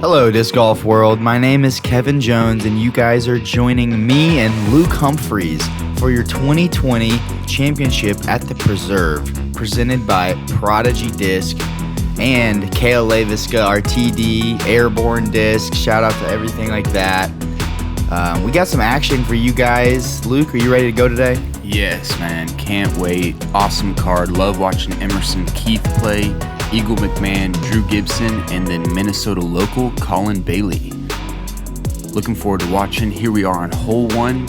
Hello, Disc Golf World. My name is Kevin Jones, and you guys are joining me and Luke Humphries for your 2020 championship at the Preserve, presented by Prodigy Disc and Cale, Leiviska, RTD, Airborn Disc. Shout out to everything like that. We got some action for you guys. Luke, are you ready to go today? Yes, man. Can't wait. Awesome card. Love watching Emerson Keith play. Eagle McMahon, Drew Gibson, and then Minnesota local Collin Bailey. Looking forward to watching. Here we are on hole 1.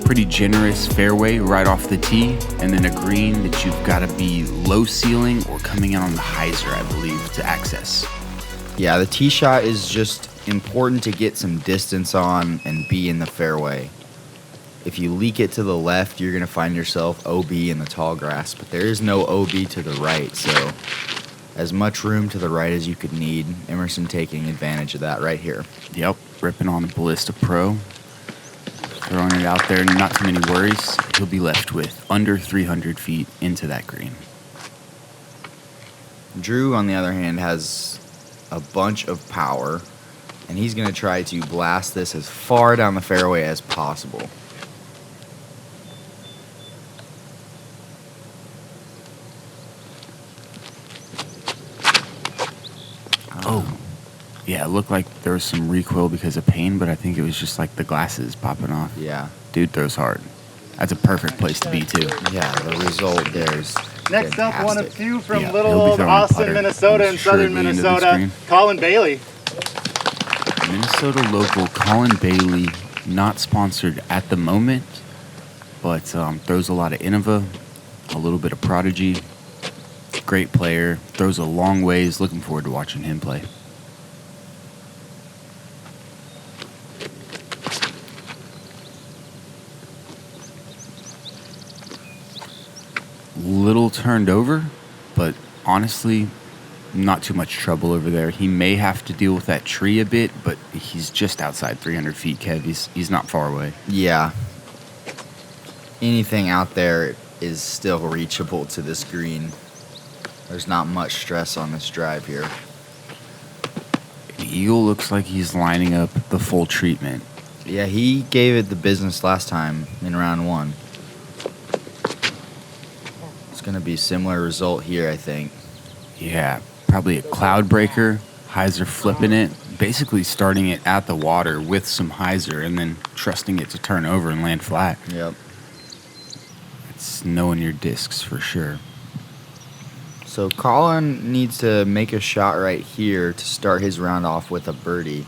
Pretty generous fairway right off the tee, and then a green that you've got to be low ceiling or coming in on the hyzer, I believe, to access. Yeah, the tee shot is just important to get some distance on and be in the fairway. If you leak it to the left, you're going to find yourself OB in the tall grass, but there is no OB to the right, so as much room to the right as you could need. Emerson taking advantage of that right here. Yep, ripping on the Ballista Pro. Throwing it out there, not too many worries. He'll be left with under 300 feet into that green. Drew, on the other hand, has a bunch of power, and he's going to try to blast this as far down the fairway as possible. Oh, yeah, it looked like there was some recoil because of pain, but I think it was just like the glasses popping off. Yeah. Dude throws hard. That's a perfect place to be, too. Yeah, the result there is Next up, fantastic. one of few from Yeah, little he'll be old throwing a Austin, putter Minnesota and southern assuredly into this Minnesota, green. Collin Bailey. Minnesota local Collin Bailey, not sponsored at the moment, but throws a lot of Innova, a little bit of Prodigy. Great player, throws a long ways. Looking forward to watching him play. Little turned over, but honestly, not too much trouble over there. He may have to deal with that tree a bit, but he's just outside 300 feet, Kev. He's not far away. Yeah. Anything out there is still reachable to this green. There's not much stress on this drive here. Eagle looks like he's lining up the full treatment. Yeah, he gave it the business last time in round 1. It's going to be a similar result here, I think. Yeah, probably a cloud breaker, hyzer flipping it, basically starting it at the water with some hyzer and then trusting it to turn over and land flat. Yep. It's knowing your discs for sure. So Collin needs to make a shot right here to start his round off with a birdie.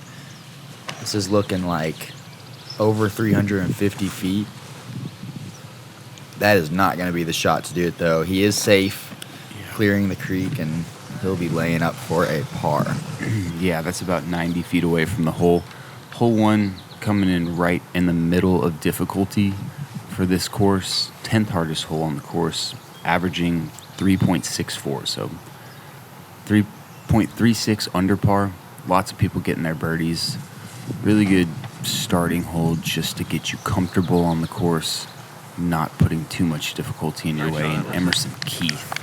This is looking like over 350 feet. That is not going to be the shot to do it, though. He is safe, clearing the creek, and he'll be laying up for a par. Yeah, that's about 90 feet away from the hole. Hole 1 coming in right in the middle of difficulty for this course. 10th hardest hole on the course, averaging 3.64, so 3.36 under par. Lots of people getting their birdies. Really good starting hole just to get you comfortable on the course, not putting too much difficulty in your way. And Emerson Keith.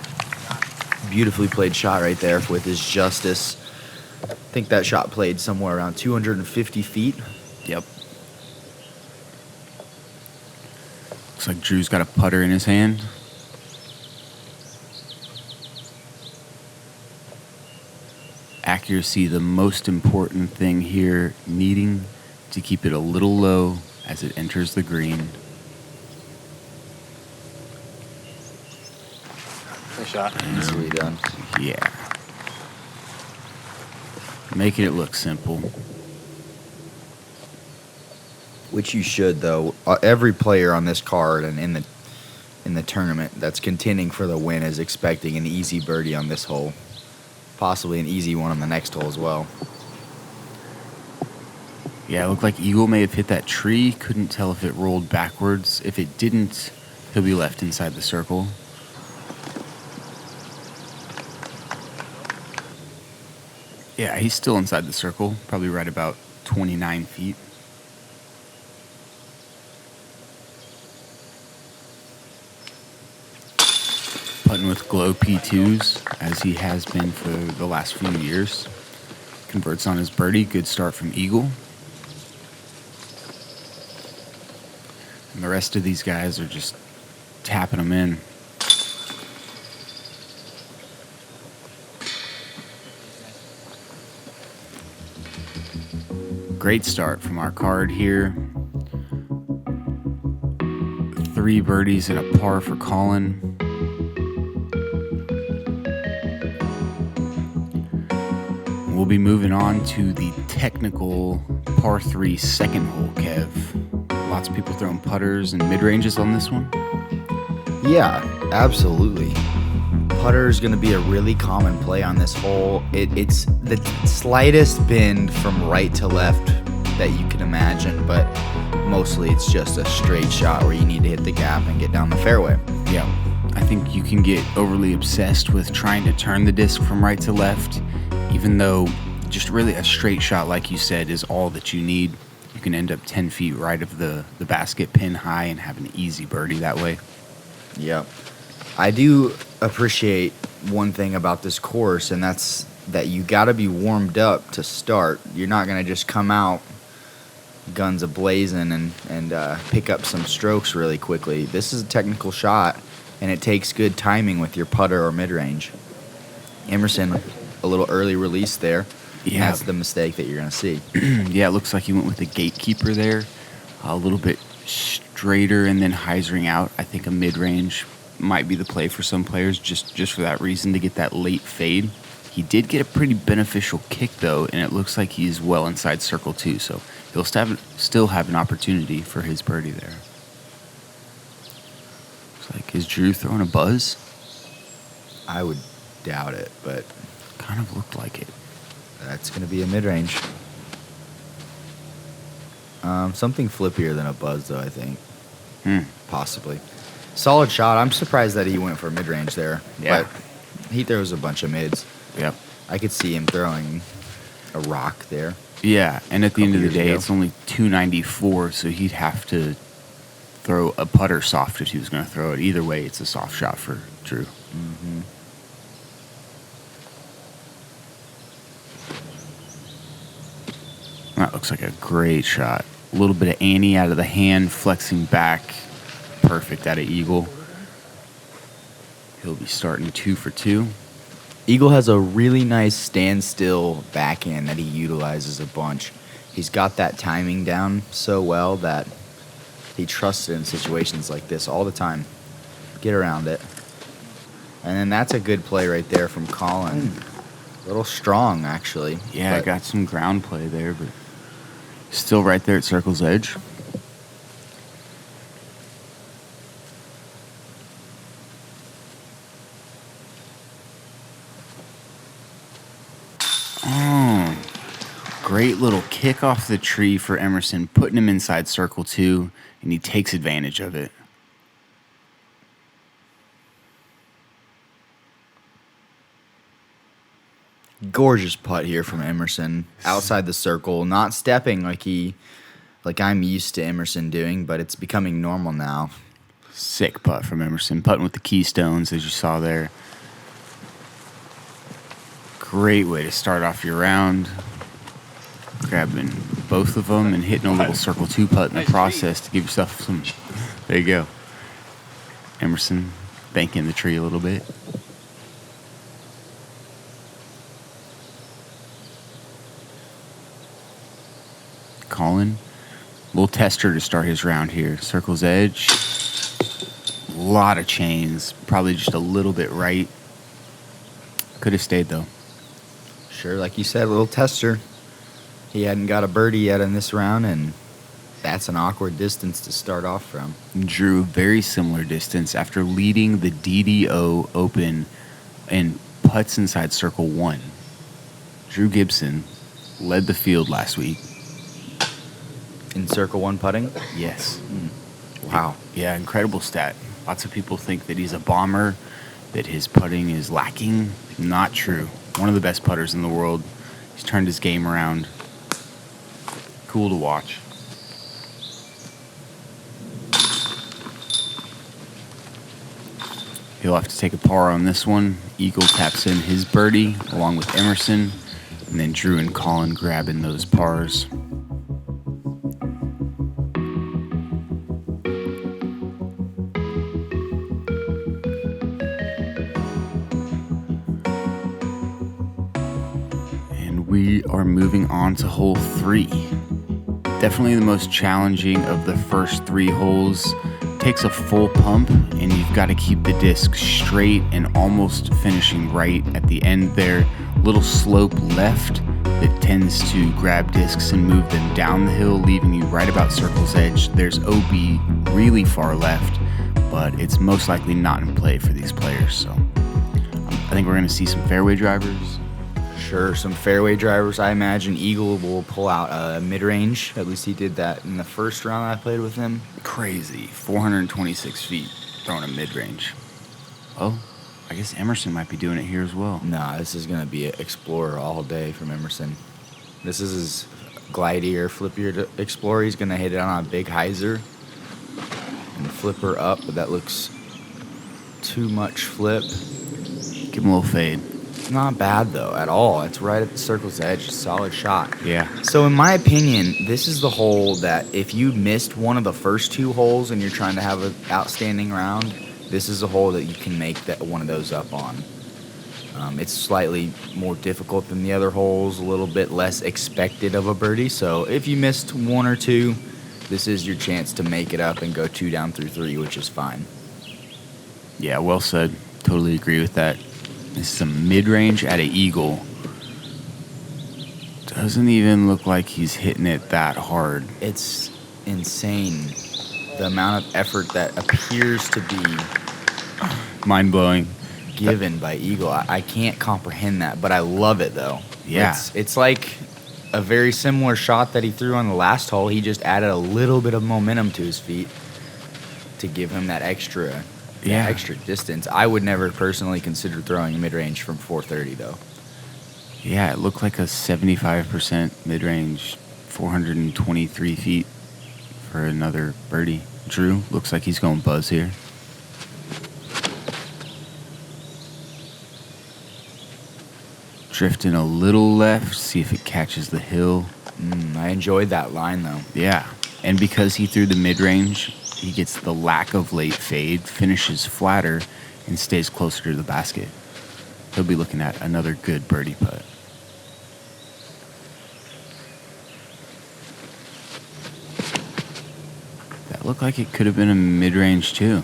Beautifully played shot right there with his justice. I think that shot played somewhere around 250 feet. Yep. Looks like Drew's got a putter in his hand. Accuracy, the most important thing here, needing to keep it a little low as it enters the green. Nice shot. Easily done. Yeah. Making it look simple. Which you should, though. Every player on this card and in the tournament that's contending for the win is expecting an easy birdie on this hole. Possibly an easy one on the next hole as well. Yeah, it looked like Eagle may have hit that tree. Couldn't tell if it rolled backwards. If it didn't, he'll be left inside the circle. Yeah, he's still inside the circle. Probably right about 29 feet. Putting with glow P2s, as he has been for the last few years. Converts on his birdie. Good start from Eagle. And the rest of these guys are just tapping them in. Great start from our card here. 3 birdies and a par for Collin. We'll be moving on to the technical par 3 second hole, Kev. Lots of people throwing putters and mid-ranges on this one. Yeah, absolutely. Putter is going to be a really common play on this hole. It's the slightest bend from right to left that you can imagine, but mostly it's just a straight shot where you need to hit the gap and get down the fairway. Yeah, I think you can get overly obsessed with trying to turn the disc from right to left, even though just really a straight shot, like you said, is all that you need. You can end up 10 feet right of the basket, pin high, and have an easy birdie that way. Yep. I do appreciate one thing about this course, and that's that you got to be warmed up to start. You're not going to just come out guns a-blazing and pick up some strokes really quickly. This is a technical shot, and it takes good timing with your putter or mid-range. Emerson, a little early release there. Yeah. That's the mistake that you're going to see. Yeah, it looks like he went with the gatekeeper there. A little bit straighter and then hyzering out. I think a mid-range might be the play for some players just for that reason, to get that late fade. He did get a pretty beneficial kick, though, and it looks like he's well inside circle 2, so he'll still have an opportunity for his birdie there. Looks like, is Drew throwing a buzz? I would doubt it, but Kind of looked like it. that's going to be a mid-range. Something flippier than a buzz, though, I think. Possibly. Solid shot. I'm surprised that he went for mid-range there. Yeah. But he throws a bunch of mids. Yep. I could see him throwing a rock there. Yeah, and at the end of the Couple years day, ago. it's only 294, so he'd have to throw a putter soft if he was going to throw it. Either way, it's a soft shot for Drew. Mm-hmm. That looks like a great shot. A little bit of Annie out of the hand, flexing back. Perfect out of Eagle. He'll be starting 2 for 2. Eagle has a really nice standstill backhand that he utilizes a bunch. He's got that timing down so well that he trusts it in situations like this all the time. Get around it. And then that's a good play right there from Collin. A little strong, actually. Yeah, I but got some ground play there, but still right there at circle's edge. Oh, great little kick off the tree for Emerson, putting him inside circle 2, and he takes advantage of it. gorgeous putt here from Emerson. Outside the circle, not stepping like I'm used to Emerson doing, but it's becoming normal now. Sick putt from Emerson, putting with the keystones, as you saw there. Great way to start off your round. Grabbing both of them and hitting a little circle 2 putt in the process to give yourself some. There you go. Emerson thanking the tree a little bit. Collin, little tester to start his round here. Circle's edge. A lot of chains. Probably just a little bit right. Could have stayed though. Sure, like you said, a little tester. He hadn't got a birdie yet in this round, and that's an awkward distance to start off from. Drew, very similar distance after leading the DDO Open and putts inside circle 1. Drew Gibson led the field last week. In circle 1 putting? Yes. Wow. Yeah, incredible stat. Lots of people think that he's a bomber, that his putting is lacking. Not true. One of the best putters in the world. He's turned his game around. Cool to watch. He'll have to take a par on this one. Eagle taps in his birdie along with Emerson. And then Drew and Collin grabbing those pars. And we are moving on to hole 3. Definitely the most challenging of the first 3 holes. Takes a full pump, and you've got to keep the disc straight and almost finishing right at the end there. Little slope left that tends to grab discs and move them down the hill, leaving you right about circle's edge. There's OB really far left, but it's most likely not in play for these players. So I think we're going to see some fairway drivers. Sure, some fairway drivers. I imagine Eagle will pull out a mid-range. At least he did that in the first round I played with him. Crazy. 426 feet throwing a mid-range. Oh, I guess Emerson might be doing it here as well. Nah, this is going to be an Explorer all day from Emerson. This is his glidey or flippier Explorer. He's going to hit it on a big hyzer and flip her up, but that looks too much flip. Give him a little fade. Not bad, though, at all. It's right at the circle's edge. Solid shot. Yeah. So, in my opinion, this is the hole that if you missed one of the first 2 holes and you're trying to have an outstanding round, this is a hole that you can make that one of those up on. It's slightly more difficult than the other holes, a little bit less expected of a birdie. So, if you missed 1 or 2, this is your chance to make it up and go 2 down through 3, which is fine. Yeah, well said. Totally agree with that. This is a mid-range at an Eagle. Doesn't even look like he's hitting it that hard. It's insane, the amount of effort that appears to be mind-blowing given by Eagle. I can't comprehend that, but I love it, though. Yeah. It's like a very similar shot that he threw on the last hole. He just added a little bit of momentum to his feet to give him that extra distance. I would never personally consider throwing a mid-range from 430, though. Yeah, it looked like a 75% mid-range, 423 feet for another birdie. Drew, looks like he's going buzz here. Drifting a little left, see if it catches the hill. I enjoyed that line, though. Yeah, and because he threw the mid-range, he gets the lack of late fade, finishes flatter, and stays closer to the basket. He'll be looking at another good birdie putt. That looked like it could have been a mid-range too.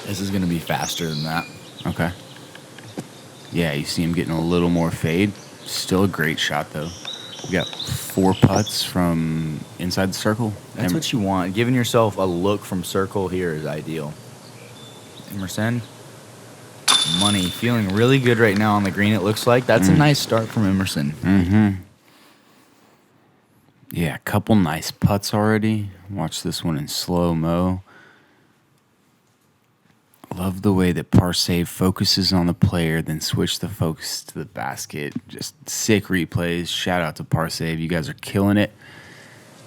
This is going to be faster than that. Okay. Yeah, you see him getting a little more fade. Still a great shot, though. We got 4 putts from inside the circle. That's what you want. Giving yourself a look from circle here is ideal. Emerson, money, feeling really good right now on the green, it looks like. That's a nice start from Emerson. Mm-hmm. Yeah, a couple nice putts already. Watch this one in slow-mo. Love the way that Parsave focuses on the player, then switch the focus to the basket. Just sick replays. Shout out to Parsave. You guys are killing it.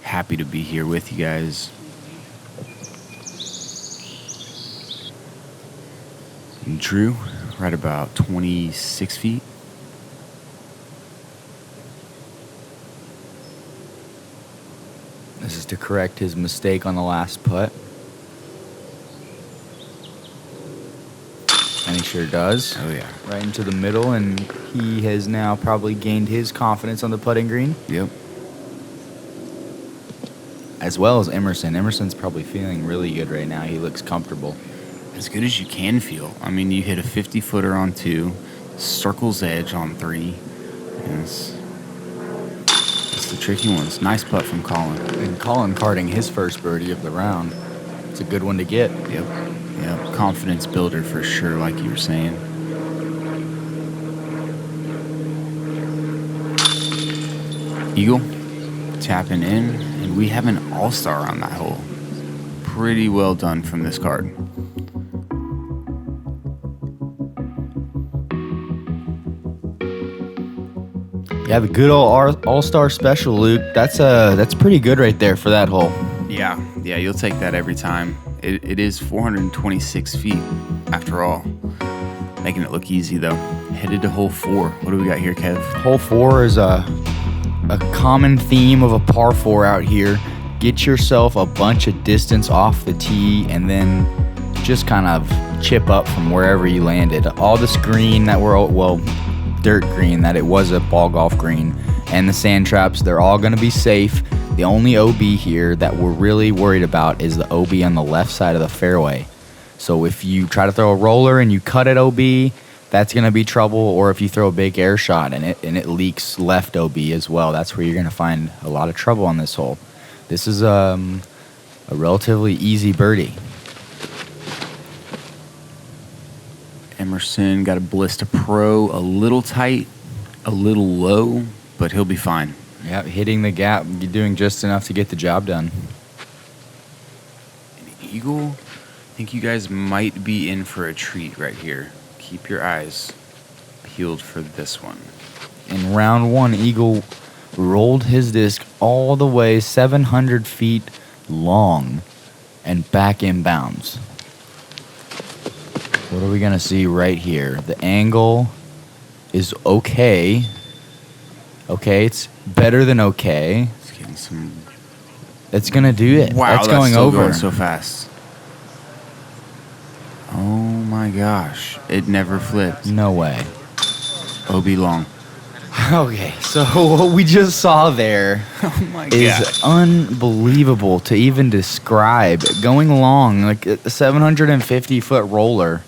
Happy to be here with you guys. And Drew, right about 26 feet. This is to correct his mistake on the last putt. And he sure does. Oh, yeah. Right into the middle, and he has now probably gained his confidence on the putting green. Yep. As well as Emerson. Emerson's probably feeling really good right now. He looks comfortable. As good as you can feel. I mean, you hit a 50-footer on 2, circle's edge on 3. And it's the tricky ones. Nice putt from Collin. And Collin carding his first birdie of the round. It's a good one to get. Yep. Confidence builder for sure, like you were saying. Eagle tapping in, and we have an all-star on that hole. Pretty well done from this card. Yeah, the good old all-star special, Luke. That's pretty good right there for that hole. Yeah, you'll take that every time. It is 426 feet, after all. Making it look easy, though. Headed to hole 4. What do we got here, Kev? Hole 4 is a common theme of a par 4 out here. Get yourself a bunch of distance off the tee and then just kind of chip up from wherever you landed. All this green that dirt green that it was a ball golf green, and the sand traps, they're all going to be safe. The only OB here that we're really worried about is the OB on the left side of the fairway. So if you try to throw a roller and you cut it OB, that's going to be trouble. Or if you throw a big air shot and it leaks left OB as well, that's where you're going to find a lot of trouble on this hole. This is a relatively easy birdie. Emerson got a Ballista Pro, a little tight, a little low, but he'll be fine. Yeah, hitting the gap, you're doing just enough to get the job done. An eagle, I think you guys might be in for a treat right here. Keep your eyes peeled for this one. In round 1, Eagle rolled his disc all the way 700 feet long and back inbounds. What are we going to see right here? The angle is okay. Okay, it's better than okay. It's getting some... It's going to do it. Wow, that's going still over. Going so fast. Oh my gosh. It never flipped. No way. OB long. Okay, so what we just saw there Oh my is gosh. unbelievable to even describe. Going long, like a 750-foot roller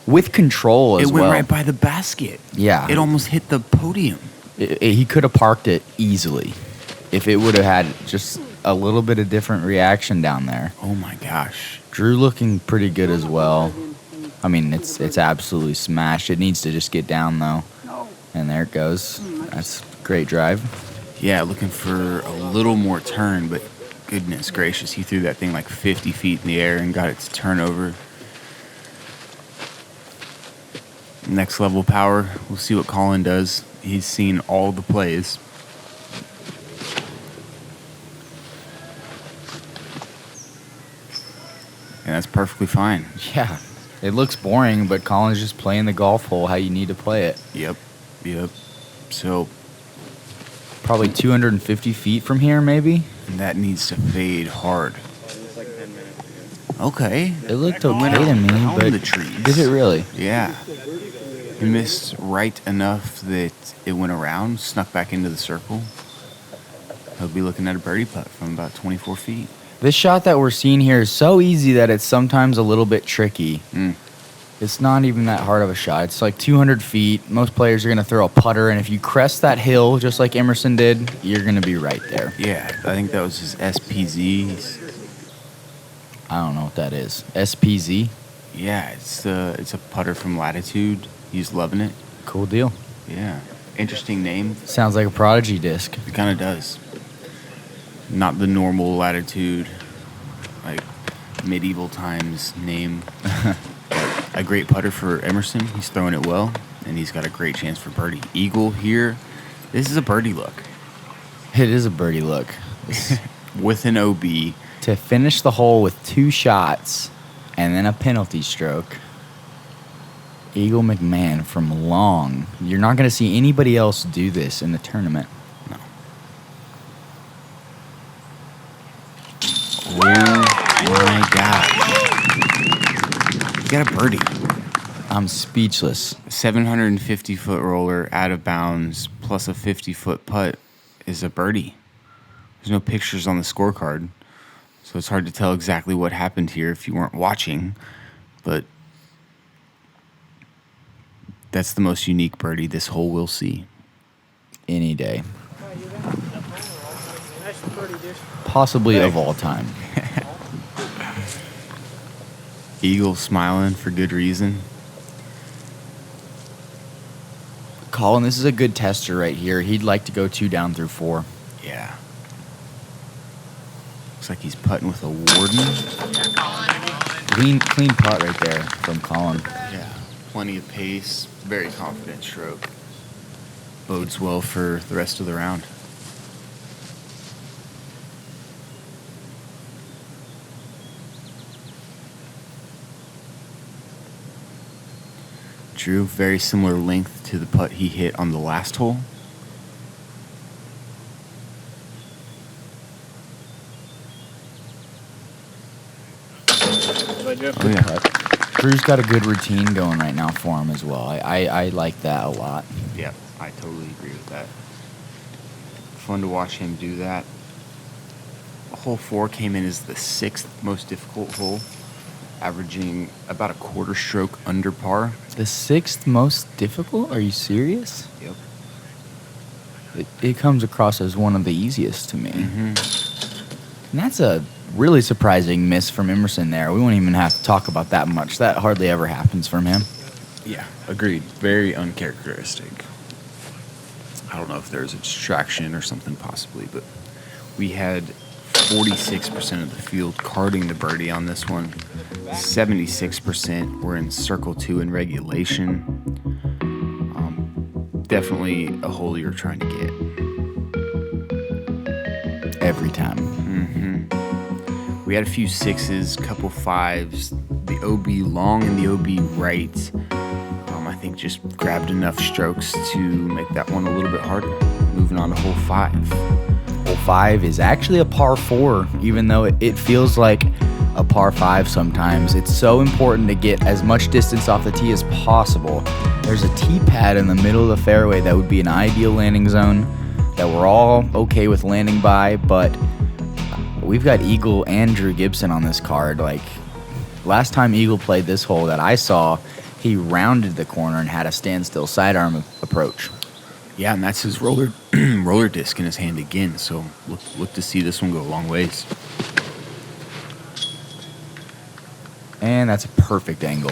with control as It well. went right by the basket. Yeah. It almost hit the podium. He could have parked it easily if it would have had just a little bit of different reaction down there. Oh my gosh. Drew looking pretty good as well. I mean, it's absolutely smashed. It needs to just get down, though. And there it goes. That's a great drive. Yeah, looking for a little more turn, but goodness gracious, he threw that thing like 50 feet in the air and got it to turn over. Next level power. We'll see what Collin does. He's seen all the plays. And that's perfectly fine. Yeah, it looks boring, but Colin's just playing the golf hole how you need to play it. Yep. So Probably 250 feet from here, maybe? that needs to fade hard. Okay. It looked okay to me, Around but the trees. did it really? Yeah. He missed right enough that it went around, snuck back into the circle. He'll be looking at a birdie putt from about 24 feet. This shot that we're seeing here is so easy that it's sometimes a little bit tricky. It's not even that hard of a shot. It's like 200 feet. Most players are going to throw a putter, and if you crest that hill just like Emerson did, you're going to be right there. Yeah, I think that was his SPZ. I don't know what that is. SPZ? Yeah, it's a putter from Latitude. He's loving it. Cool deal. Yeah. Interesting name. Sounds like a Prodigy disc. It kind of does. Not the normal Latitude, like medieval times name. A great putter for Emerson. He's throwing it well, and he's got a great chance for birdie. Eagle here. This is a birdie look. It is a birdie look. With an OB. To finish the hole with 2 shots and then a penalty stroke, Eagle McMahon from long. You're not going to see anybody else do this in the tournament. No. Oh my God. You got a birdie. I'm speechless. 750-foot roller out of bounds plus a 50-foot putt is a birdie. There's no pictures on the scorecard, so it's hard to tell exactly what happened here if you weren't watching, but that's the most unique birdie this hole will see. Any day. Possibly of all time. Eagle smiling for good reason. Collin, this is a good tester right here. He'd like to go 2 down through 4. Yeah. Looks like he's putting with a Warden. Clean putt right there from Collin. Yeah. Plenty of pace. Very confident stroke. Bodes well for the rest of the round. Drew. Very similar length to the putt he hit on the last hole. Oh, yeah. Drew's got a good routine going right now for him as well. I like that a lot. Yeah, I totally agree with that. Fun to watch him do that. Hole 4 came in as the 6th most difficult hole, averaging about a quarter stroke under par. The 6th most difficult? Are you serious? Yep. It comes across as one of the easiest to me. Mm-hmm. And that's a really surprising miss from Emerson there. We won't even have to talk about that much. That hardly ever happens from him. Yeah, agreed. Very uncharacteristic. I don't know if there's a distraction or something possibly, but we had 46% of the field carding the birdie on this one. 76% were in circle 2 in regulation. Definitely a hole you're trying to get. Every time. Mm-hmm. We had a few 6s, couple 5s, the OB long and the OB right. I think just grabbed enough strokes to make that one a little bit harder. Moving on to hole 5. Hole 5 is actually a par 4, even though it feels like a par 5 sometimes. It's so important to get as much distance off the tee as possible. There's a tee pad in the middle of the fairway that would be an ideal landing zone that we're all okay with landing by, but we've got Eagle and Drew Gibson on this card. Like, last time Eagle played this hole that I saw, he rounded the corner and had a standstill sidearm approach. Yeah, and that's his roller disc in his hand again, so look to see this one go a long ways. And that's a perfect angle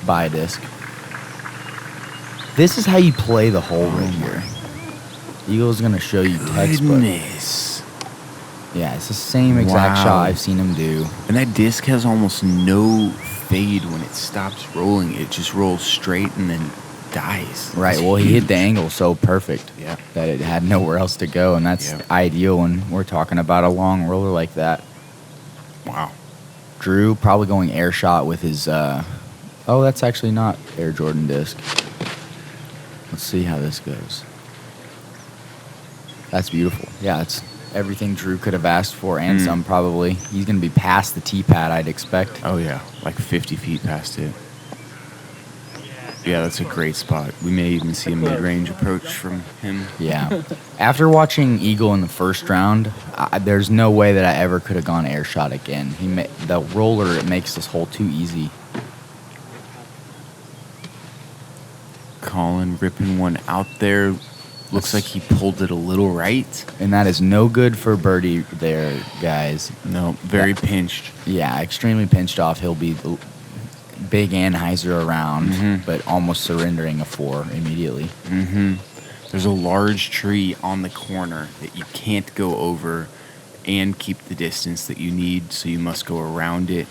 by disc. This is how you play the hole right here. Eagle's going to show you textbook. Goodness. Yeah, it's the same exact Wow. shot I've seen him do. And that disc has almost no fade when it stops rolling. It just rolls straight and then dies. Right, well, he hit the angle so perfect Yeah. that it had nowhere else to go, and that's ideal when we're talking about a long roller like that. Wow. Drew probably going air shot with his, oh, that's actually not Air Jordan disc. Let's see how this goes. That's beautiful. Yeah, it's everything Drew could have asked for and some probably. He's going to be past the tee pad, I'd expect. Oh, yeah. Like 50 feet past it. Yeah, that's a great spot. We may even see a mid-range approach from him. Yeah. After watching Eagle in the first round, there's no way that I ever could have gone air shot again. The roller, it makes this hole too easy. Collin ripping one out there. Looks like he pulled it a little right. And that is no good for birdie there, guys. No, very pinched. Yeah, extremely pinched off. He'll be big anhyzer around, but almost surrendering a 4 immediately. There's a large tree on the corner that you can't go over and keep the distance that you need, so you must go around it.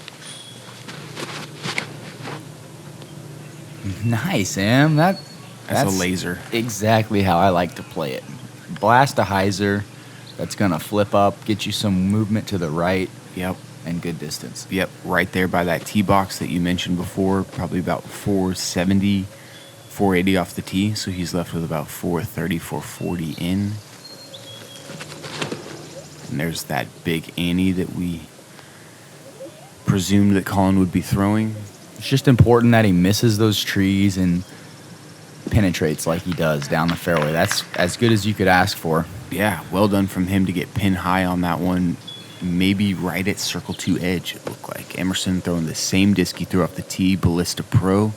Nice, Em. That's a laser. Exactly how I like to play it. Blast a hyzer that's going to flip up, get you some movement to the right. Yep. And good distance. Yep, right there by that tee box that you mentioned before, probably about 470, 480 off the tee, so he's left with about 430, 440 in. And there's that big Annie that we presumed that Collin would be throwing. It's just important that he misses those trees and penetrates like he does down the fairway. That's as good as you could ask for. Yeah, well done from him to get pin high on that one. Maybe right at circle 2 edge, it looked like. Emerson throwing the same disc he threw off the tee, Ballista Pro.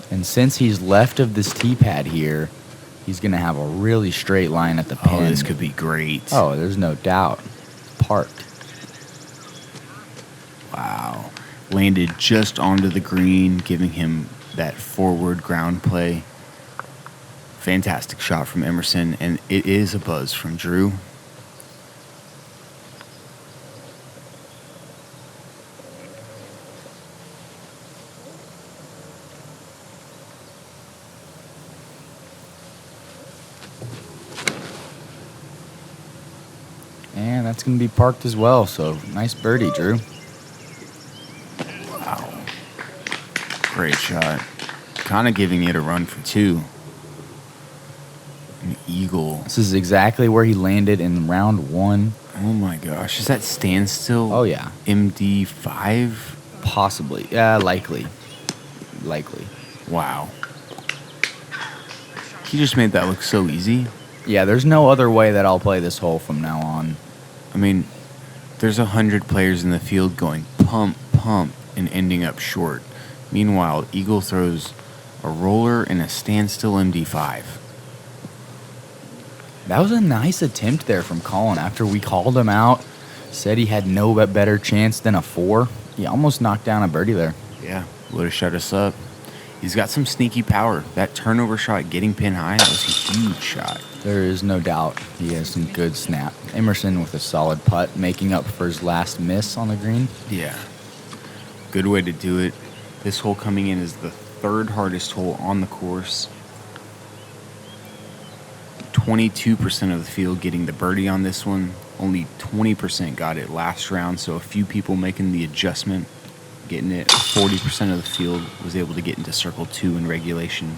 And since he's left of this tee pad here, he's going to have a really straight line at the pin. Oh, this could be great. Oh, there's no doubt. Parked. Wow. Landed just onto the green, giving him that forward ground play. Fantastic shot from Emerson, and it is a buzz from Drew. And that's going to be parked as well, so nice birdie, Drew. Wow. Great shot. kind of giving it a run for two. An eagle. This is exactly where he landed in round one. Oh my gosh. Is that Standstill? Oh, yeah. MD5? Possibly. Yeah, likely. Wow. He just made that look so easy. Yeah, there's no other way that I'll play this hole from now on. I mean, there's 100 players in the field going pump, and ending up short. Meanwhile, Eagle throws a roller and a Standstill MD5. That was a nice attempt there from Collin. After we called him out, said he had no better chance than a 4. He almost knocked down a birdie there. Yeah, would have shut us up. He's got some sneaky power. That turnover shot getting pin high, that was a huge shot. There is no doubt he has some good snap. Emerson with a solid putt, making up for his last miss on the green. Yeah. Good way to do it. This hole coming in is the 3rd hardest hole on the course. 22% of the field getting the birdie on this one. Only 20% got it last round, so a few people making the adjustment, getting it. 40% of the field was able to get into circle 2 in regulation.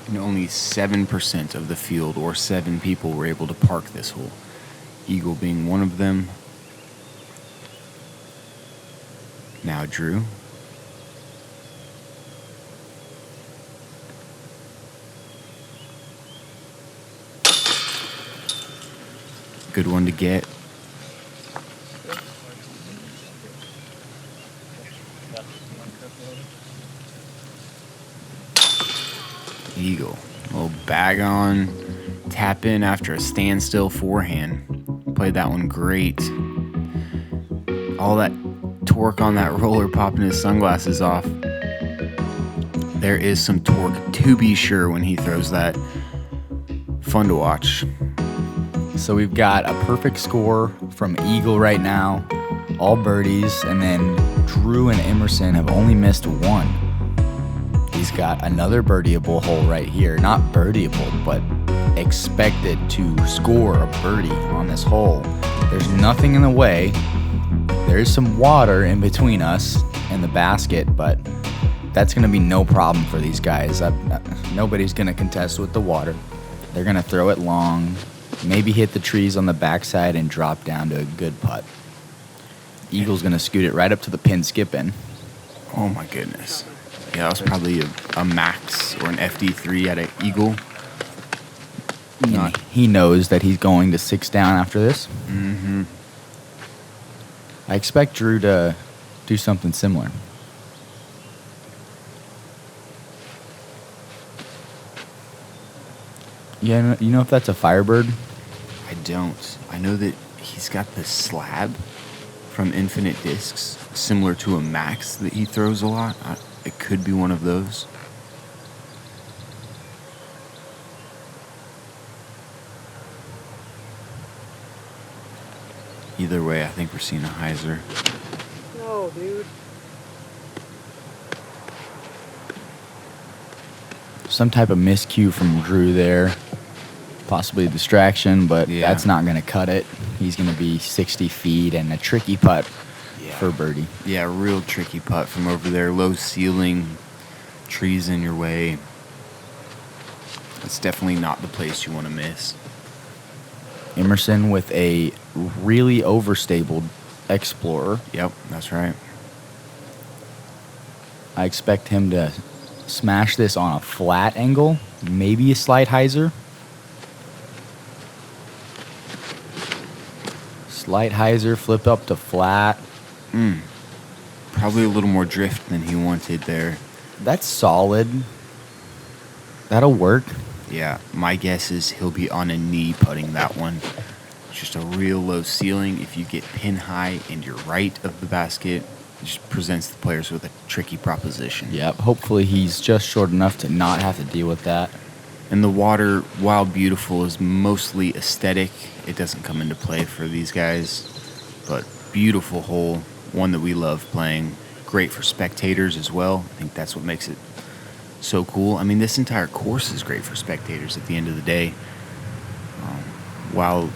And only 7% of the field, or 7 people, were able to park this hole. Eagle being one of them. Now Drew. Good one to get. Eagle. Little bag on. Tap in after a standstill forehand. Played that one great. All that torque on that roller, popping his sunglasses off. There is some torque, to be sure, when he throws that. Fun to watch. So we've got a perfect score from Eagle right now, all birdies, and then Drew and Emerson have only missed one. He's got another birdieable hole right here. Not birdieable, but expected to score a birdie on this hole. There's nothing in the way. There is some water in between us and the basket, but that's going to be no problem for these guys. Nobody's going to contest with the water. They're going to throw it long, maybe hit the trees on the backside and drop down to a good putt. Eagle's going to scoot it right up to the pin skip in. Oh my goodness. Yeah, that was probably a max or an FD3 at an Eagle. He knows that he's going to 6 down after this. Mm-hmm. I expect Drew to do something similar. Yeah, you know if that's a Firebird? I don't. I know that he's got the slab from Infinite Discs, similar to a max that he throws a lot. It could be one of those. Either way, I think we're seeing a hyzer. No, dude. Some type of miscue from Drew there. Possibly a distraction, but that's not going to cut it. He's going to be 60 feet and a tricky putt for birdie. Yeah, real tricky putt from over there. Low ceiling, trees in your way. It's definitely not the place you want to miss. Emerson with a really overstable Explorer. Yep, that's right. I expect him to smash this on a flat angle, maybe a slight hyzer. Slight hyzer, flip up to flat. Probably a little more drift than he wanted there. That's solid. That'll work. Yeah, my guess is he'll be on a knee putting that one. Just a real low ceiling. If you get pin high and you're right of the basket, it just presents the players with a tricky proposition. Yep, hopefully he's just short enough to not have to deal with that. And the water, while beautiful, is mostly aesthetic. It doesn't come into play for these guys. But beautiful hole, one that we love playing. Great for spectators as well. I think that's what makes it so cool. I mean, this entire course is great for spectators at the end of the day. While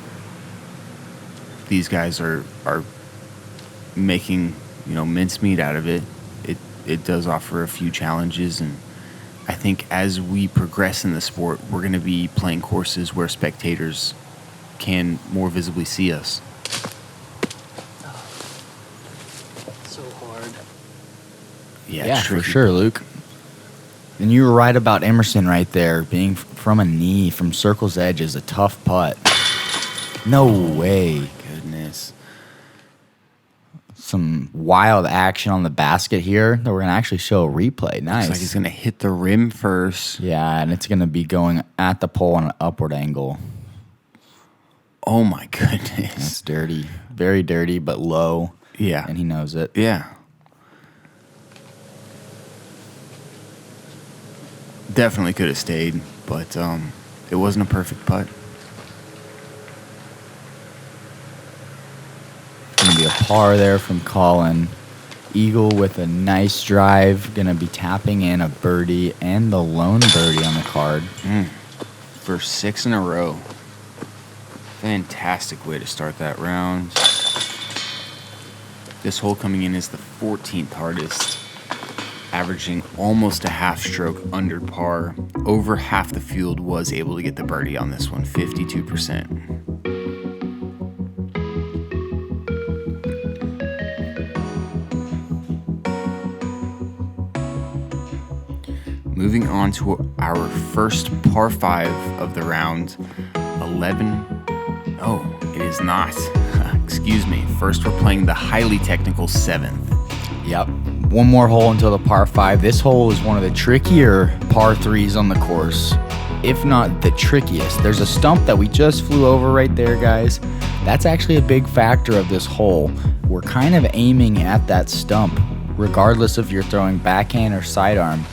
these guys are making, mincemeat out of it, it does offer a few challenges, and I think as we progress in the sport, we're going to be playing courses where spectators can more visibly see us. So hard. Yeah, it's for tricky. sure, Luke. And you were right about Emerson right there. Being from a knee, from circle's edge is a tough putt. No way. Goodness. Some wild action on the basket here that we're going to actually show a replay. Nice. Looks like he's going to hit the rim first. Yeah, and it's going to be going at the pole on an upward angle. Oh, my goodness. That's dirty. Very dirty, but low. Yeah. And he knows it. Yeah. Definitely could have stayed, but it wasn't a perfect putt. Going to be a par there from Collin. Eagle with a nice drive. Going to be tapping in a birdie and the lone birdie on the card. For 6 in a row. Fantastic way to start that round. This hole coming in is the 14th hardest, averaging almost a half stroke under par. Over half the field was able to get the birdie on this one, 52%. Moving on to our first par 5 of the round, 11. Oh, it is not. Excuse me. First, we're playing the highly technical 7th. Yep. One more hole until the par 5. This hole is one of the trickier par 3s on the course, if not the trickiest. There's a stump that we just flew over right there, guys. That's actually a big factor of this hole. We're kind of aiming at that stump, regardless if you're throwing backhand or sidearm.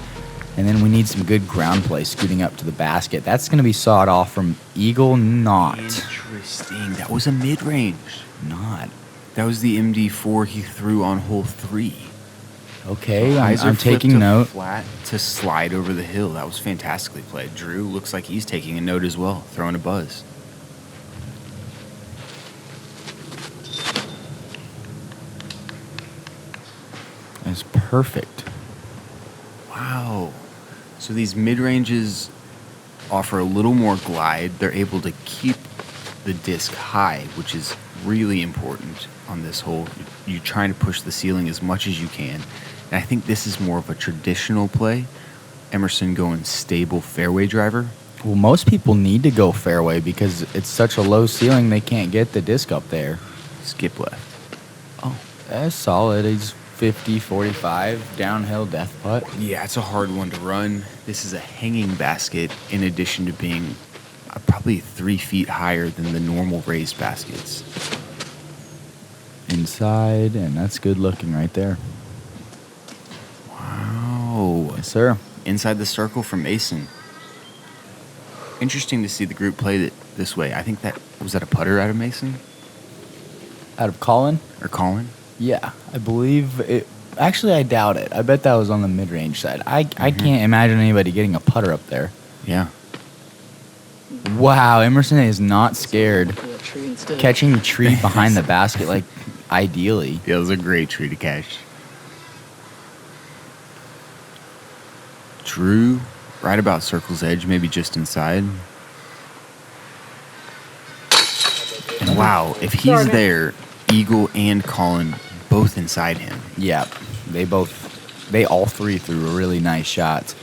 And then we need some good ground play scooting up to the basket. That's going to be sawed off from Eagle Not. Interesting. That was a mid-range. Not. That was the MD4 he threw on hole 3. Okay, Hyzer I'm flipped taking to note. Flat to slide over the hill. That was fantastically played. Drew looks like he's taking a note as well, throwing a buzz. That's perfect. Wow. So these mid-ranges offer a little more glide. They're able to keep the disc high, which is really important on this hole. You're trying to push the ceiling as much as you can. And I think this is more of a traditional play. Emerson going stable fairway driver. Well, most people need to go fairway because it's such a low ceiling they can't get the disc up there. Skip left. Oh, that's solid. He's 50, 45, downhill death putt. Yeah, it's a hard one to run. This is a hanging basket in addition to being probably 3 feet higher than the normal raised baskets. Inside, and that's good looking right there. Wow. Yes, sir. Inside the circle from Mason. Interesting to see the group play it this way. I think was that a putter out of Mason? Out of Collin? Or Collin? Yeah, I believe it. Actually, I doubt it. I bet that was on the mid-range side. I can't imagine anybody getting a putter up there. Yeah. Wow, Emerson is not scared. The tree instead. Catching the tree behind the basket, like, ideally. Yeah, it was a great tree to catch. Drew, right about circle's edge, maybe just inside. And wow, if he's there, Eagle and Collin both inside him. Yeah, they all three threw really nice shots.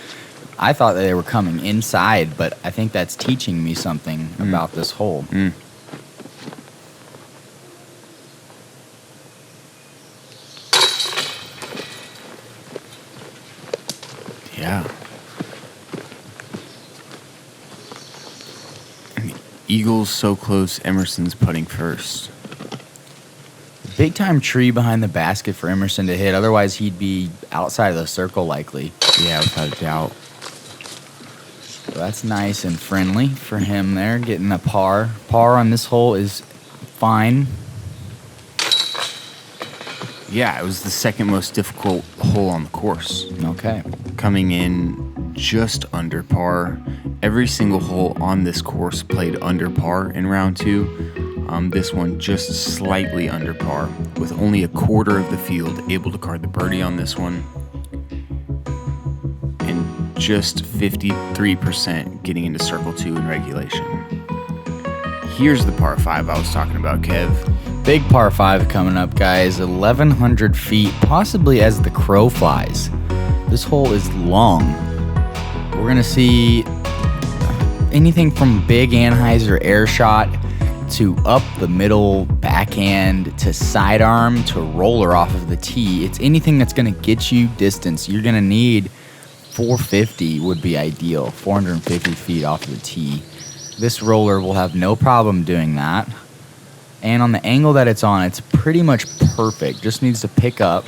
I thought that they were coming inside, but I think that's teaching me something about this hole. Yeah. Eagle's so close, Emerson's putting first. Big time tree behind the basket for Emerson to hit. Otherwise, he'd be outside of the circle likely. Yeah, without a doubt. So that's nice and friendly for him there, getting a par. Par on this hole is fine. Yeah, it was the second most difficult hole on the course. Okay. Coming in just under par. Every single hole on this course played under par in round 2. This one just slightly under par, with only a quarter of the field able to card the birdie on this one. just 53% getting into circle 2 in regulation. Here's the par 5 I was talking about, Kev. Big par 5 coming up, guys. 1,100 feet, possibly as the crow flies. This hole is long. We're going to see anything from big anhyzer air shot to up the middle backhand to sidearm to roller off of the tee. It's anything that's going to get you distance. You're going to need 450 would be ideal, 450 feet off of the tee. This roller will have no problem doing that. And on the angle that it's on, it's pretty much perfect. Just needs to pick up.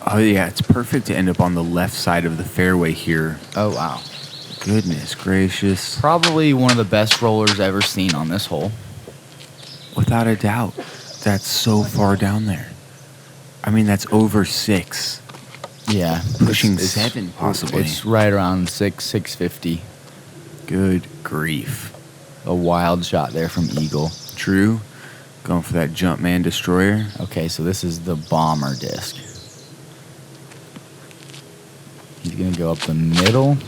Oh, yeah, it's perfect to end up on the left side of the fairway here. Oh, wow. Goodness gracious. Probably one of the best rollers ever seen on this hole. Without a doubt. That's so far down there. I mean, that's over 6. Yeah. Pushing 7, possibly. It's right around 650. Good grief. A wild shot there from Eagle. True. Going for that Jumpman Destroyer. Okay, so this is the bomber disc. He's going to go up the middle,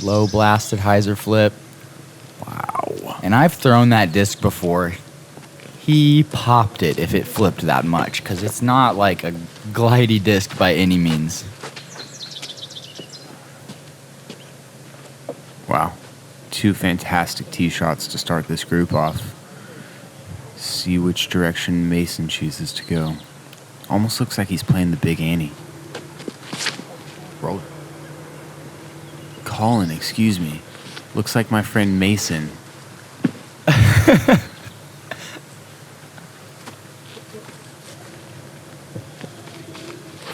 low blasted hyzer flip. Wow. And I've thrown that disc before. He popped it if it flipped that much, because it's not like a glidey disc by any means. Wow. 2 fantastic tee shots to start this group off. See which direction Mason chooses to go. Almost looks like he's playing the Big Annie. Roller. Collin, excuse me. Looks like my friend Mason.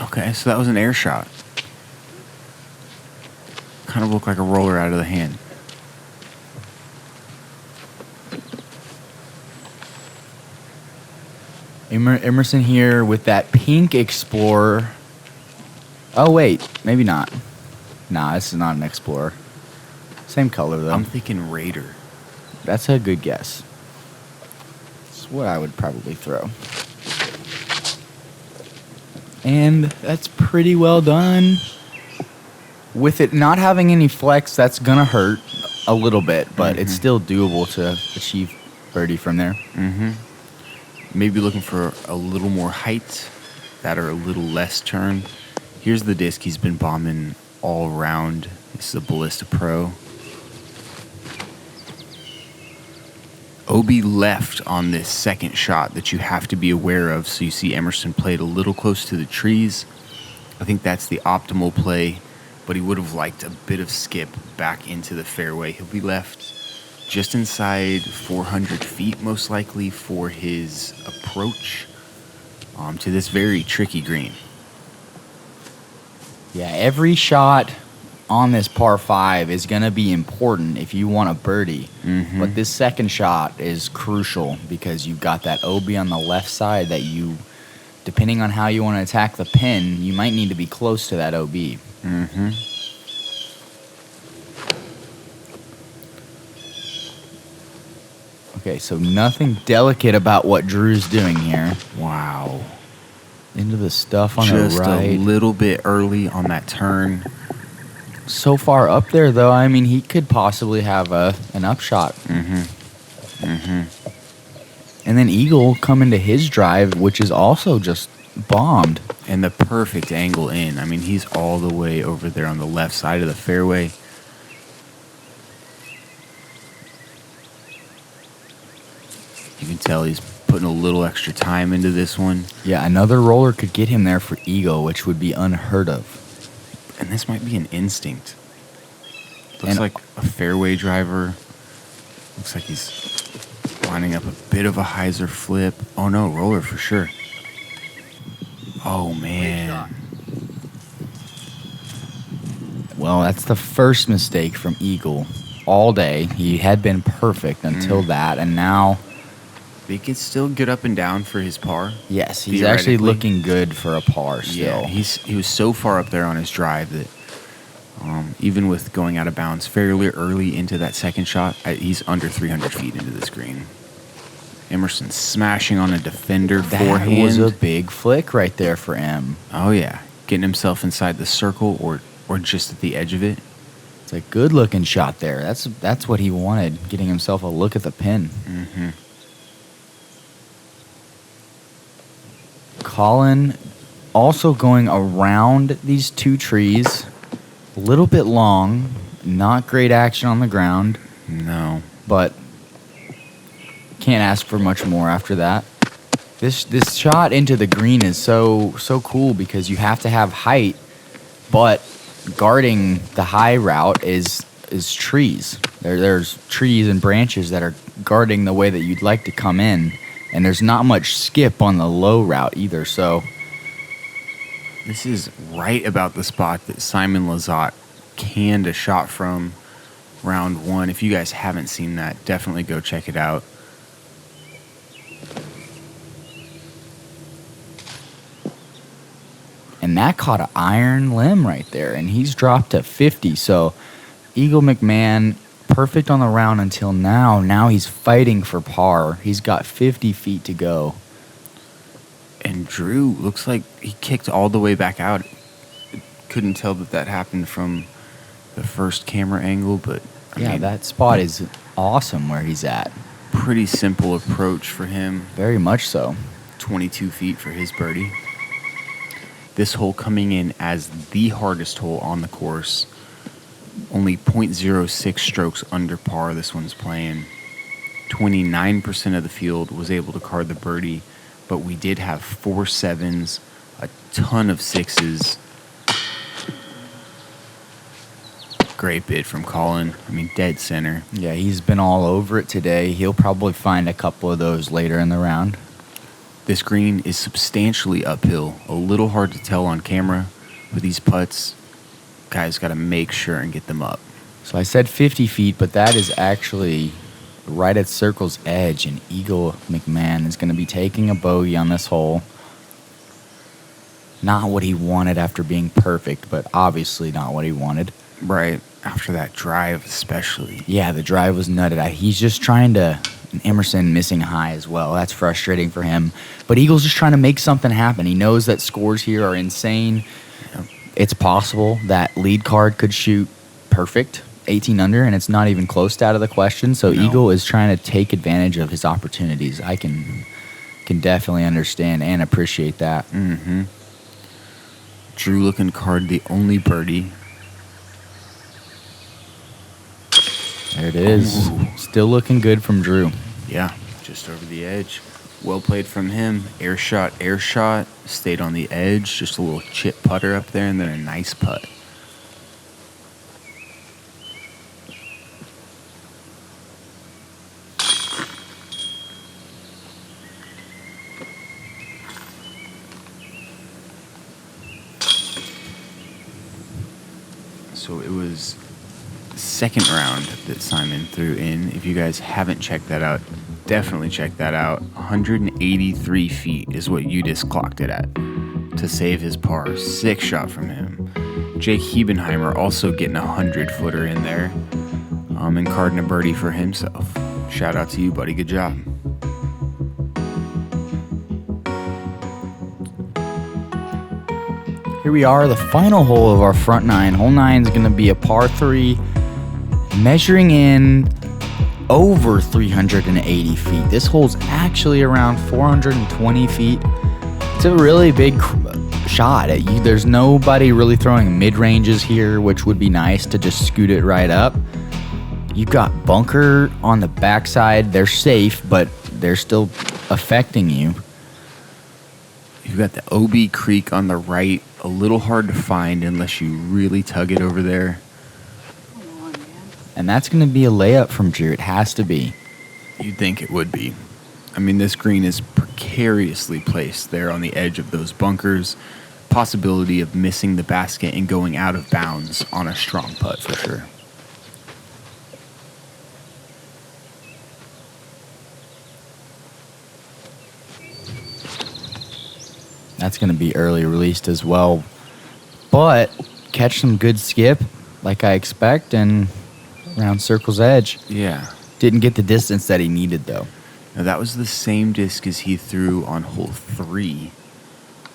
Okay, so that was an air shot. Kind of looked like a roller out of the hand. Emerson here with that pink Explorer. Oh, wait. Maybe not. Nah, this is not an Explorer. Same color, though. I'm thinking Raider. That's a good guess. That's what I would probably throw. And that's pretty well done. With it not having any flex, that's going to hurt a little bit, but it's still doable to achieve birdie from there. Mm-hmm. Maybe looking for a little more height, that are a little less turn. Here's the disc he's been bombing all around. This is a Ballista Pro. OB left on this second shot that you have to be aware of. So you see Emerson played a little close to the trees. I think that's the optimal play, but he would have liked a bit of skip back into the fairway. He'll be left just inside 400 feet, most likely, for his approach to this very tricky green. Yeah, every shot on this par 5 is going to be important if you want a birdie. Mm-hmm. But this second shot is crucial because you've got that OB on the left side that you, depending on how you want to attack the pin, you might need to be close to that OB. Mm-hmm. Okay, so nothing delicate about what Drew's doing here. Wow. Into the stuff on Just the right. a little bit early on that turn. So far up there, though, I mean, he could possibly have an upshot. Mm-hmm. Mm-hmm. And then Eagle coming to his drive, which is also just bombed. And the perfect angle in. I mean, he's all the way over there on the left side of the fairway. You can tell he's putting a little extra time into this one. Yeah, another roller could get him there for Eagle, which would be unheard of. And this might be an instinct. Looks And like a fairway driver. Looks like he's lining up a bit of a hyzer flip. Oh no, roller for sure. Oh man. Well, that's the first mistake from Eagle all day. He had been perfect until that, and now... He can still get up and down for his par. Yes, he's actually theoretically. looking good for a par still. Yeah, he was so far up there on his drive that even with going out of bounds fairly early into that second shot, he's under 300 feet into this green. Emerson smashing on a defender forehand. That was a big flick right there for M. Oh, yeah. Getting himself inside the circle or or just at the edge of it. It's a good-looking shot there. That's what he wanted, getting himself a look at the pin. Mm-hmm. Collin also going around these two trees, a little bit long, not great action on the ground. No. But can't ask for much more after that. This shot into the green is so cool because you have to have height, but guarding the high route is trees. There's trees and branches that are guarding the way that you'd like to come in, and there's not much skip on the low route either. So this is right about the spot that Simon Lizotte canned a shot from round one. If you guys haven't seen that, definitely go check it out. And that caught an iron limb right there, and he's dropped to 50. So Eagle McMahon, perfect on the round until now. Now he's fighting for par. He's got 50 feet to go. And Drew looks like he kicked all the way back out. Couldn't tell that happened from the first camera angle, but I mean, that spot is awesome where he's at. Pretty simple approach for him. Very much so. 22 feet for his birdie. This hole coming in as the hardest hole on the course. Only 0.06 strokes under par this one's playing. 29% of the field was able to card the birdie, but we did have 4 sevens, a ton of sixes. Great bid from Collin. I mean, dead center. Yeah, he's been all over it today. He'll probably find a couple of those later in the round. This green is substantially uphill. A little hard to tell on camera. With these putts, guys got to make sure and get them up. So I said 50 feet, but that is actually right at circle's edge, and Eagle McMahon is going to be taking a bogey on this hole. Not what he wanted after being perfect, but obviously not what he wanted. Right, after that drive especially. Yeah, the drive was nutted out. He's just trying to... And Emerson missing high as well. That's frustrating for him. But Eagle's just trying to make something happen. He knows that scores here are insane. Yep. It's possible that lead card could shoot perfect, 18 under, and it's not even close to out of the question. So No. Eagle is trying to take advantage of his opportunities. I can definitely understand and appreciate that. Mm-hmm. Drew looking card the only birdie. There it is. Ooh. Still looking good from Drew. Yeah, just over the edge. Well played from him. Air shot. Stayed on the edge. Just a little chip putter up there, and then a nice putt. So it was second round that Simon threw in. If you guys haven't checked that out, definitely check that out. 183 feet is what UDisc clocked it at to save his par. 6 shot from him. Jake Hebenheimer also getting a 100-footer in there, and carding a birdie for himself. Shout out to you, buddy. Good job. Here we are, the final hole of our front nine. Hole 9 is going to be a par 3, measuring in over 380 feet. This hole's actually around 420 feet. It's a really big shot. There's nobody really throwing mid-ranges here, which would be nice to just scoot it right up. You've got bunker on the backside. They're safe, but they're still affecting you. You've got the OB Creek on the right. A little hard to find unless you really tug it over there. Come on, man. And that's going to be a layup from Drew. It has to be. You'd think it would be. I mean, this green is precariously placed there on the edge of those bunkers. Possibility of missing the basket and going out of bounds on a strong putt for sure. That's going to be early released as well. But catch some good skip like I expect and around circle's edge. Yeah. Didn't get the distance that he needed, though. Now, that was the same disc as he threw on hole 3,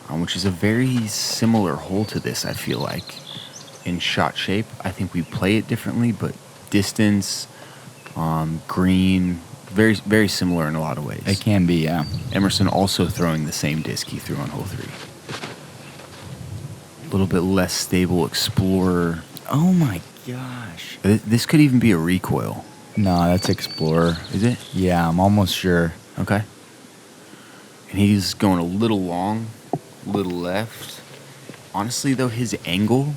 which is a very similar hole to this, I feel like. in shot shape. I think we play it differently, but distance, green, very, very similar in a lot of ways. It can be, yeah. Emerson also throwing the same disc he threw on hole 3. A little bit less stable Explorer. Oh my gosh. This could even be a recoil. No, that's Explorer. Is it? Yeah, I'm almost sure. Okay. And he's going a little long, a little left. Honestly, though, his angle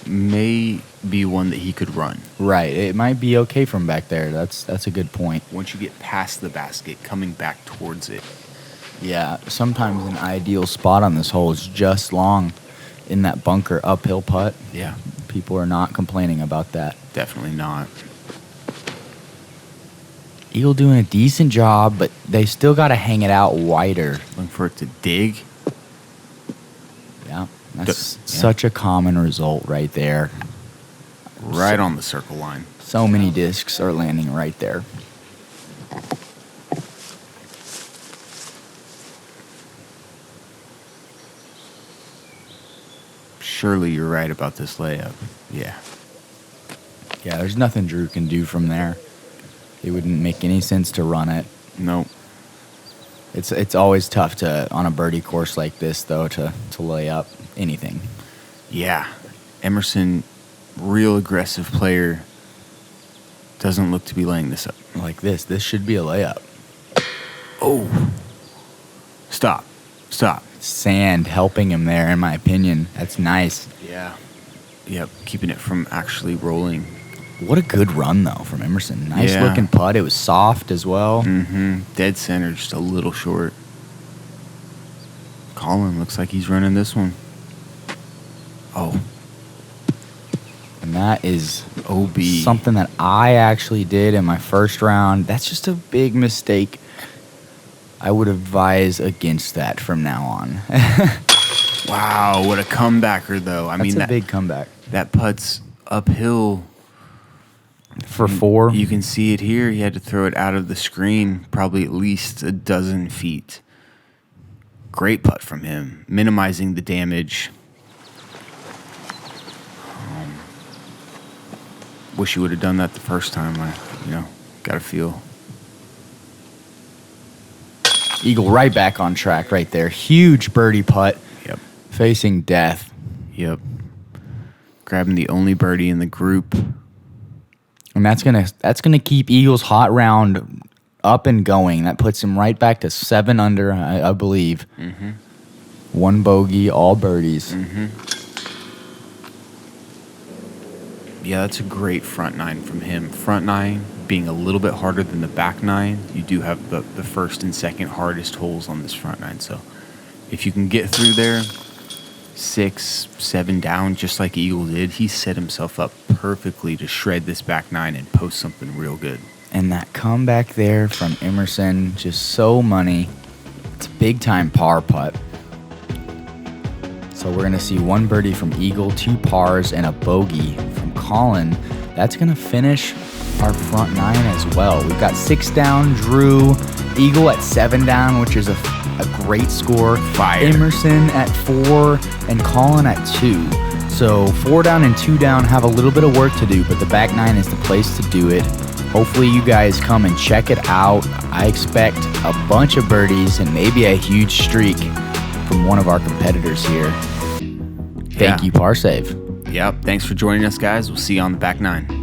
may be one that he could run. Right. It might be okay from back there. That's a good point. Once you get past the basket, coming back towards it. Yeah, sometimes an ideal spot on this hole is just long in that bunker uphill putt. Yeah. People are not complaining about that. Definitely not. Eagle doing a decent job, but they still got to hang it out wider. Looking for it to dig. Yeah, that's such a common result right there. Right on the circle line. So many discs are landing right there. Surely you're right about this layup. Yeah. Yeah, there's nothing Drew can do from there. It wouldn't make any sense to run it. Nope. It's always tough to on a birdie course like this though to lay up anything. Yeah. Emerson, real aggressive player, doesn't look to be laying this up. Like this. This should be a layup. Oh. Stop. Sand helping him there, in my opinion. That's nice. Yeah. Yep. Keeping it from actually rolling. What a good run, though, from Emerson. Nice Yeah. looking putt. It was soft as well. Mm-hmm. Dead center, just a little short. Collin looks like he's running this one. Oh. And that is OB. something that I actually did in my first round. That's just a big mistake. I would advise against that from now on. Wow, what a comebacker, though. I That's mean, a big comeback. That putt's uphill. For 4. You can see it here. He had to throw it out of the screen, probably at least a dozen feet. Great putt from him, minimizing the damage. Wish he would have done that the first time. Got a feel. Eagle right back on track right there. Huge birdie putt. Yep. Facing death. Yep. Grabbing the only birdie in the group. And that's gonna keep Eagles' hot round up and going. That puts him right back to 7 under, I believe. Mm-hmm. 1 bogey, all birdies. Mm-hmm. Yeah, that's a great front 9 from him. Front 9 being a little bit harder than the back 9. You do have the first and second hardest holes on this front 9. So if you can get through there, 6, 7 down, just like Eagle did, he set himself up perfectly to shred this back 9 and post something real good. And that comeback there from Emerson, just so money. It's a big-time par putt. So we're going to see 1 birdie from Eagle, 2 pars, and a bogey from Collin. That's going to finish our front 9 as well. We've got 6 down, Drew, Eagle at 7 down, which is a great score. Fire. Emerson at 4 and Collin at 2. So 4 down and 2 down have a little bit of work to do, but the back 9 is the place to do it. Hopefully you guys come and check it out. I expect a bunch of birdies and maybe a huge streak from one of our competitors here. Thank you, Parsave. Yep. Thanks for joining us, guys. We'll see you on the back 9.